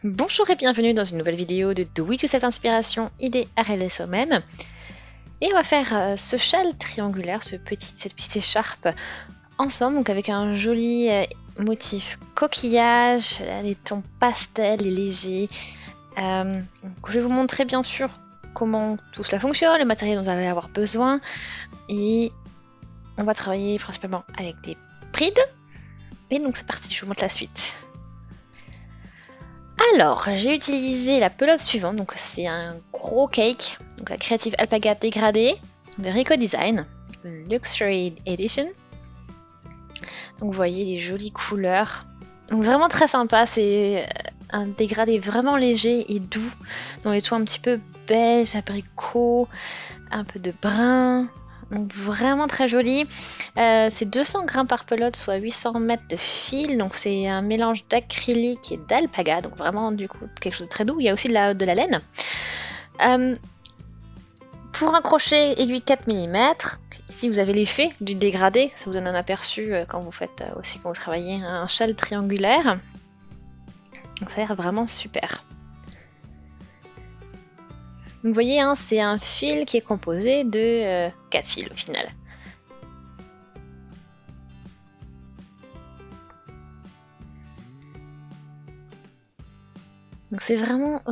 Bonjour et bienvenue dans une nouvelle vidéo de Do It Yourself Inspiration, idée RLS au même. Et on va faire ce châle triangulaire, cette petite écharpe ensemble, donc avec un joli motif coquillage, les tons pastels et légers. Donc je vais vous montrer bien sûr comment tout cela fonctionne, le matériel dont vous allez avoir besoin. Et on va travailler principalement avec des brides. Et donc c'est parti, je vous montre la suite. Alors, j'ai utilisé la pelote suivante, donc c'est un gros cake, donc la Creative Alpaga dégradée de Rico Design, Luxury Edition. Donc vous voyez les jolies couleurs. Donc vraiment très sympa, c'est un dégradé vraiment léger et doux, dans les tons un petit peu beige, abricot, un peu de brun. Donc vraiment très joli. C'est 200 grammes par pelote, soit 800 mètres de fil. Donc c'est un mélange d'acrylique et d'alpaga. Donc vraiment du coup quelque chose de très doux. Il y a aussi de la laine. Pour un crochet aiguille 4 mm, ici vous avez l'effet du dégradé. Ça vous donne un aperçu quand vous faites aussi quand vous travaillez un châle triangulaire. Donc ça a l'air vraiment super. Vous voyez, hein, c'est un fil qui est composé de 4 fils au final. Donc c'est vraiment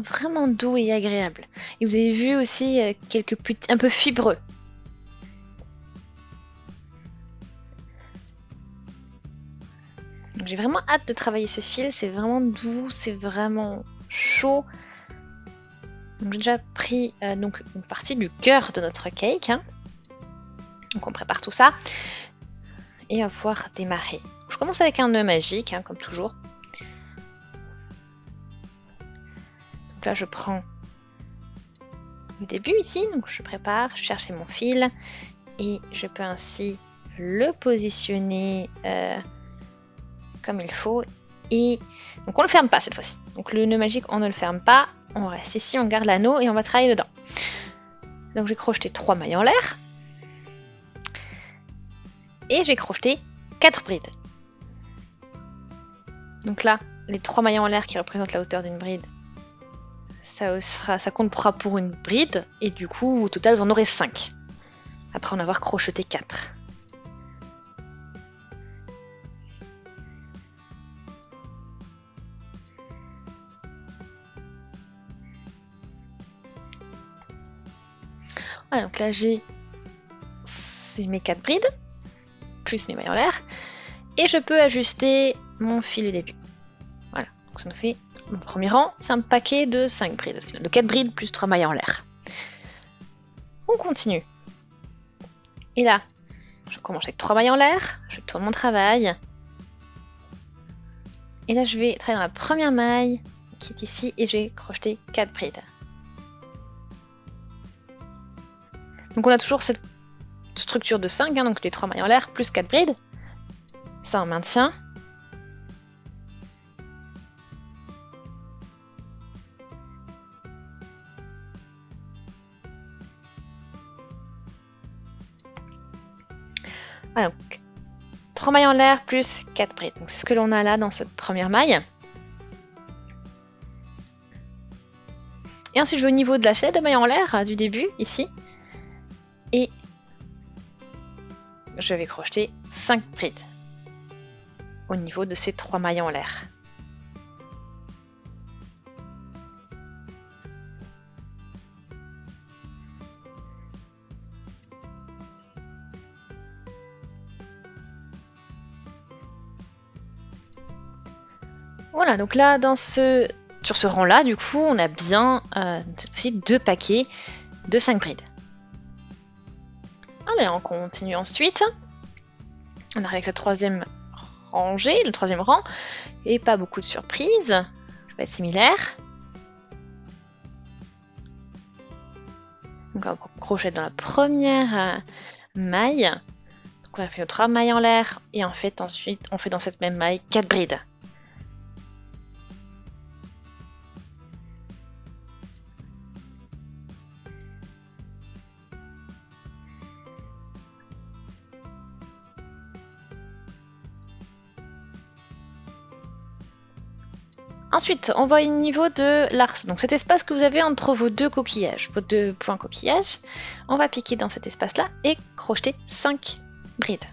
doux et agréable. Et vous avez vu aussi quelques petits, un peu fibreux. Donc j'ai vraiment hâte de travailler ce fil, c'est vraiment doux, c'est vraiment chaud. Donc j'ai déjà pris donc une partie du cœur de notre cake. Hein. Donc on prépare tout ça. Et on va pouvoir démarrer. Je commence avec un nœud magique, hein, comme toujours. Donc là je prends le début ici, donc je prépare, je cherche mon fil. Et je peux ainsi le positionner comme il faut. Et donc on ne le ferme pas cette fois-ci. Donc le nœud magique, on ne le ferme pas. On reste ici, on garde l'anneau et on va travailler dedans. Donc j'ai crocheté 3 mailles en l'air. Et j'ai crocheté 4 brides. Donc là, les 3 mailles en l'air qui représentent la hauteur d'une bride, ça comptera pour une bride. Et du coup, au total, vous en aurez 5. Après en avoir crocheté 4. Voilà, donc là j'ai mes 4 brides, plus mes mailles en l'air, et je peux ajuster mon fil au début. Voilà, donc ça nous fait, mon premier rang, c'est un paquet de 5 brides, de 4 brides plus 3 mailles en l'air. On continue. Et là, je commence avec 3 mailles en l'air, je tourne mon travail, et là je vais travailler dans la première maille, qui est ici, et je vais crocheter 4 brides. Donc on a toujours cette structure de 5, hein, donc les 3 mailles en l'air plus 4 brides. Ça on maintient. Voilà, donc 3 mailles en l'air plus 4 brides. Donc c'est ce que l'on a là dans cette première maille. Et ensuite je vais au niveau de la chaîne de mailles en l'air du début, ici. Et je vais crocheter 5 brides au niveau de ces 3 mailles en l'air. Voilà, donc là, sur ce rang-là, du coup, on a bien aussi 2 paquets de 5 brides. Allez, on continue ensuite. On arrive avec la troisième rangée, le troisième rang, et pas beaucoup de surprises. Ça va être similaire. Donc on va crocheter dans la première maille. Donc on a fait nos 3 mailles en l'air, et en fait ensuite, on fait dans cette même maille 4 brides. Ensuite, on va au niveau de l'arceau. Donc cet espace que vous avez entre vos deux coquillages, vos deux points coquillages, on va piquer dans cet espace-là et crocheter 5 brides.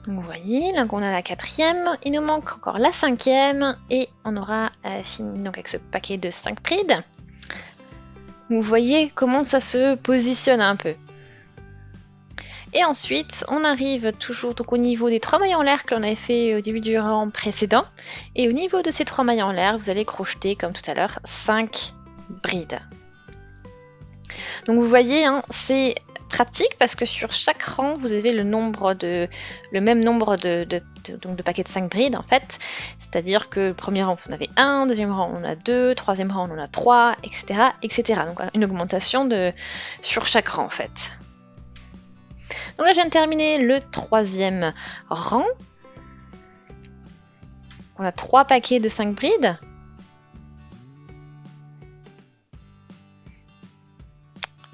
Donc vous voyez, là on a la 4e, il nous manque encore la 5e et on aura fini donc avec ce paquet de 5 brides. Vous voyez comment ça se positionne un peu. Et ensuite, on arrive toujours donc au niveau des 3 mailles en l'air que l'on avait fait au début du rang précédent. Et au niveau de ces 3 mailles en l'air, vous allez crocheter, comme tout à l'heure, 5 brides. Donc vous voyez, hein, c'est pratique parce que sur chaque rang, vous avez le même nombre de paquets de 5 brides en fait. C'est-à-dire que le premier rang, on avait 1, deuxième rang, on en a 2, troisième rang, on en a 3, etc. etc. Donc une augmentation sur chaque rang en fait. Donc là, je viens de terminer le 3e rang. On a 3 paquets de 5 brides.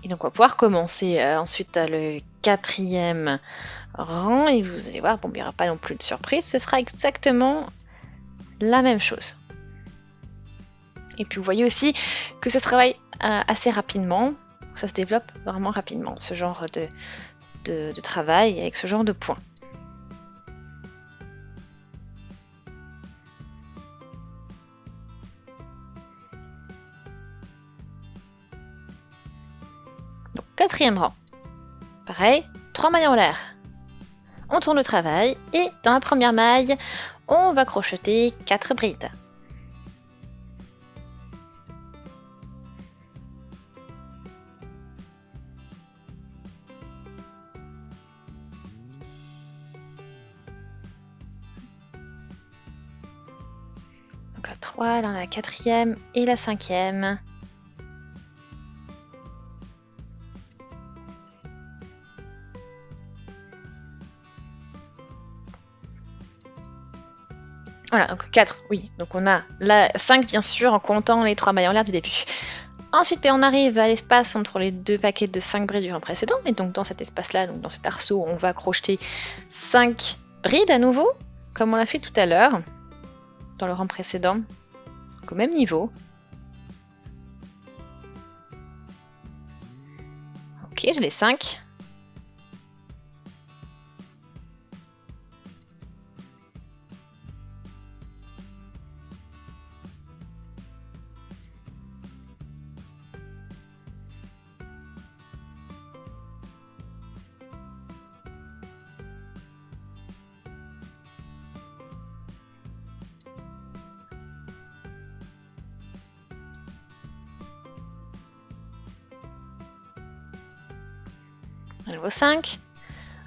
Et donc, on va pouvoir commencer ensuite le 4e rang. Et vous allez voir, bon, il n'y aura pas non plus de surprise. Ce sera exactement la même chose. Et puis, vous voyez aussi que ça se travaille assez rapidement. Ça se développe vraiment rapidement, ce genre de travail avec ce genre de points. Donc 4e rang. Pareil, 3 mailles en l'air. On tourne le travail et dans la première maille, on va crocheter 4 brides. Donc la 3, là on a la 4e et la 5e. Voilà, donc 4, oui. Donc on a la 5 bien sûr en comptant les 3 mailles en l'air du début. Ensuite, on arrive à l'espace entre les 2 paquets de 5 brides du rang précédent. Et donc dans cet espace-là, donc dans cet arceau, on va crocheter 5 brides à nouveau, comme on l'a fait tout à l'heure, dans le rang précédent, donc au même niveau. Ok, j'ai les 5. À nouveau 5.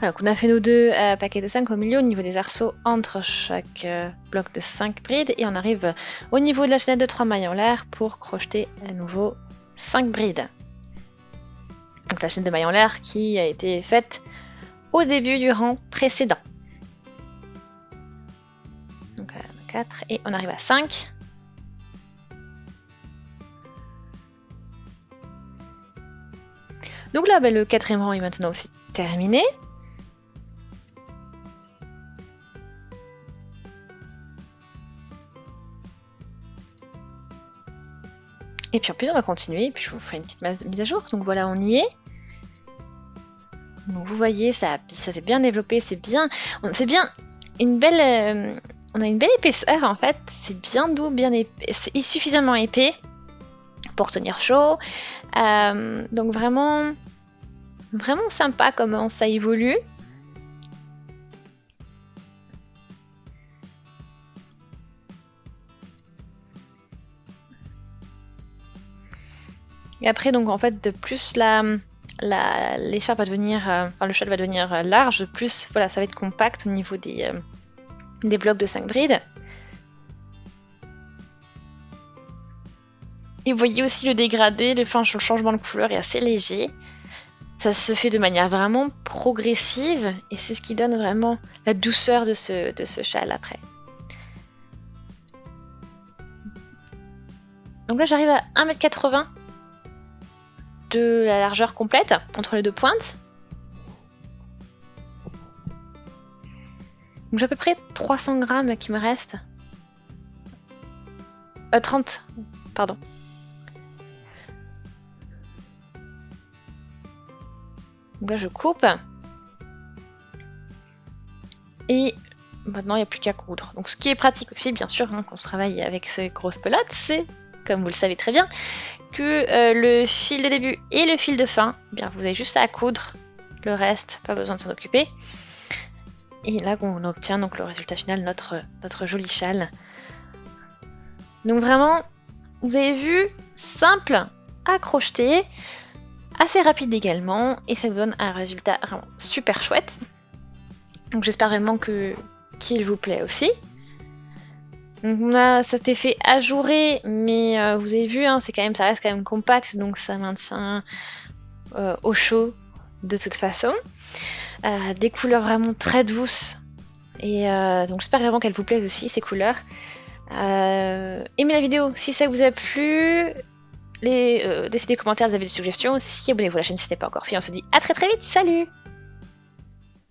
Alors on a fait nos 2 paquets de 5 au milieu, au niveau des arceaux, entre chaque bloc de 5 brides. Et on arrive au niveau de la chaînette de 3 mailles en l'air pour crocheter à nouveau 5 brides. Donc la chaîne de mailles en l'air qui a été faite au début du rang précédent. Donc là, on a 4 et on arrive à 5. Donc là, le 4e rang est maintenant aussi terminé. Et puis en plus, on va continuer, et puis je vous ferai une petite mise à jour. Donc voilà, on y est. Donc vous voyez, ça s'est bien développé, c'est bien une belle... on a une belle épaisseur en fait, c'est bien doux, bien épais, c'est suffisamment épais pour tenir chaud. Donc vraiment sympa comment ça évolue. Et après, donc en fait, de plus l'écharpe va devenir, enfin le châle va devenir large, de plus voilà, ça va être compact au niveau des blocs de 5 brides. Et vous voyez aussi le dégradé, le changement de couleur est assez léger. Ça se fait de manière vraiment progressive et c'est ce qui donne vraiment la douceur de ce châle après. Donc là j'arrive à 1,80 m de la largeur complète entre les deux pointes. Donc j'ai à peu près 300 grammes qui me restent. 30, pardon. Donc là je coupe. Et maintenant il n'y a plus qu'à coudre. Donc ce qui est pratique aussi, bien sûr, hein, quand on travaille avec ces grosses pelotes, c'est, comme vous le savez très bien, que le fil de début et le fil de fin, eh bien, vous avez juste à coudre. Le reste, pas besoin de s'en occuper. Et là on obtient donc le résultat final, notre joli châle. Donc vraiment, vous avez vu, simple à crocheter, assez rapide également, et ça vous donne un résultat vraiment super chouette. Donc j'espère vraiment qu'il vous plaît aussi. Donc on a cet effet ajouré, mais vous avez vu, hein, ça reste quand même compact, donc ça maintient au chaud de toute façon. Des couleurs vraiment très douces, et donc j'espère vraiment qu'elles vous plaisent aussi, ces couleurs. Aimez la vidéo si ça vous a plu, laissez des commentaires, vous avez des suggestions aussi, abonnez-vous à la chaîne si ce n'est pas encore fait. On se dit à très très vite, salut!